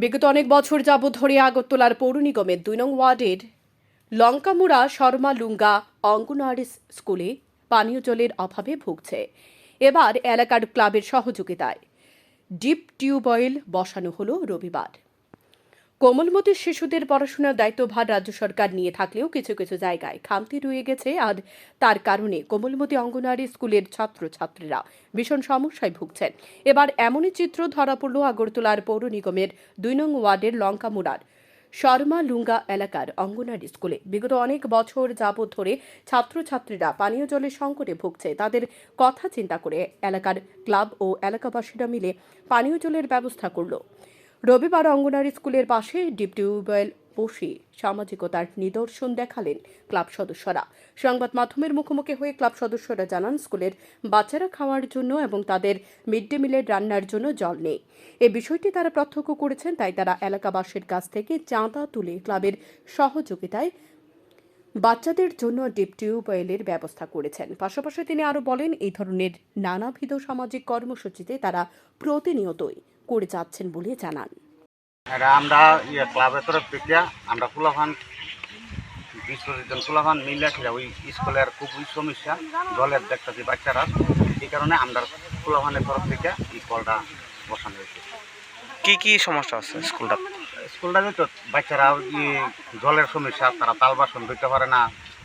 বিগত অনেক বছর যাবৎ ধরে আগরতলার পৌর নিগমের ২ নং ওয়ার্ডের লঙ্কামুড়া শর্মা লুঙ্গা অঙ্গনওয়াড়ি স্কুলে পানীয় জলের অভাবে ভুগছে। এবার এলাকার ক্লাবের সহযোগিতায় ডিপ টিউবওয়েল বসানো হলো রবিবার। কোমলমতি শিশুদের পড়াশোনার দায়িত্বভার রাজ্য সরকার নিয়ে থাকলেও কিছু কিছু জায়গায় খামতি রয়ে গেছে, আর তার কারণে কোমলমতি অঙ্গনওয়াড়ি স্কুলের ছাত্রছাত্রীরা ভীষণ সমস্যায় ভুগছেন। এবার এমনই চিত্র ধরা পড়ল আগরতলার পৌর নিগমের ২ নং ওয়ার্ডের লঙ্কামুড়ার শর্মা লুঙ্গা এলাকার অঙ্গনওয়াড়ি স্কুলে। বিগত অনেক বছর যাবৎ ধরে ছাত্রছাত্রীরা পানীয় জলের সংকটে ভুগছে। তাদের কথা চিন্তা করে এলাকার ক্লাব ও এলাকাবাসীরা মিলে পানীয় জলের ব্যবস্থা করল। রবিবার অঙ্গনওয়াড়ি স্কুলের পাশে ডিপ টিউবওয়েল বসে সামাজিকতার নিদর্শন দেখালেন ক্লাব সদস্যরা। সংবাদ মাধ্যমের মুখোমুখি হয়ে ক্লাব সদস্যরা জানান, স্কুলের বাচ্চারা খাওয়ার জন্য এবং তাদের মিড ডে মিলের রান্নার জন্য জল নেই। এই বিষয়টি তারা প্রত্যক্ষ করেছেন, তাই তারা এলাকাবাসীর কাছ থেকে চাঁদা তুলে ক্লাবের সহযোগিতায় বাচ্চাদের জন্য ডিপ টিউবওয়েলের ব্যবস্থা করেছেন। পাশাপাশি তিনি আরও বলেন, এই ধরনের নানাবিধ সামাজিক কর্মসূচিতে তারা প্রতিনিয়তই করে যাচ্ছেন বলে জানান। আমরা ক্লাবের তরফ থেকে আমরা ফুলাফান ২০-২৫ জন ফুলাফান মিলে ওই স্কুলের খুব সমস্যা জলের দেখতেছি বাচ্চারা, এই কারণে আমরা ফুলাফানের তরফ থেকে এই কলটা বসানো হয়েছে। কি কি সমস্যা আছে স্কুলটা তো বাচ্চারা জলের সমস্যা, তারা তাল বাসন ধুতে পারে না,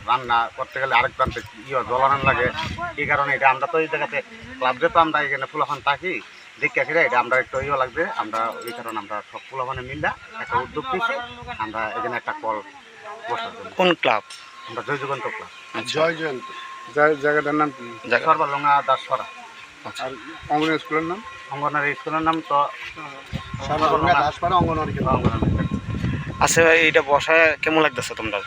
রান্না করতে গেলে আরেক প্রান্তে জল আনান লাগে। এই কারণে এটা আমরা তো এই জায়গাতে ক্লাব যেহেতু আমরা এখানে ফুলাফান থাকি দেখে ফিরে এটা আমরা একটু লাগবে, আমরা এই কারণে আমরা সব ফুলাফানে মিললে একটা উদ্যোগ নিয়েছি, আমরা এখানে একটা কল বসার জন্য। কোন ক্লাব? আমরা জয় যুগান্ত ক্লাব। জয় জয়ন্ত জায়গাটার নাম কি? সর্বলঙ্গা দাসপাড়া। আর অঙ্গনওয়াড়ি স্কুলের নাম? অঙ্গনওয়াড়ি স্কুলের নাম তো সর্বলঙ্গা দাসপাড়া অঙ্গনওয়াড়ি। আচ্ছা ভাই, এটা বসায় কেমন লাগতেছে তোমরা?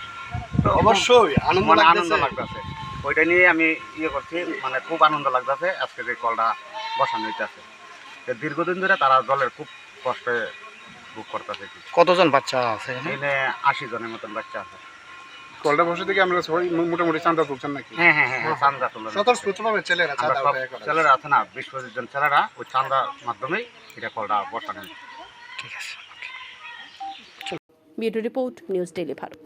অবশ্যই আনন্দ লাগতেছে, ওইটা নিয়ে আমি করছি, মানে খুব আনন্দ লাগতেছে আজকে যে কলটা বসানো হইতেছে। দীর্ঘদিন ধরে তারা জলের খুব কষ্টে ভোগ করতেছে। কতজন বাচ্চা আছে এখানে? 80 জনের মতন বাচ্চা আছে। কলটা বসে থেকে আমরা সবাই মোটামুটি চাঁদা তুলছেন নাকি? হ্যাঁ চাঁদা তুলে স্বতঃস্ফূর্তভাবে ছেলেরা আছে না, 20-25 জন ছেলেরা ওই চাঁদার মাধ্যমেই এটা কলটা বসানো। ঠিক আছে। Bureau report, news daily Bharat.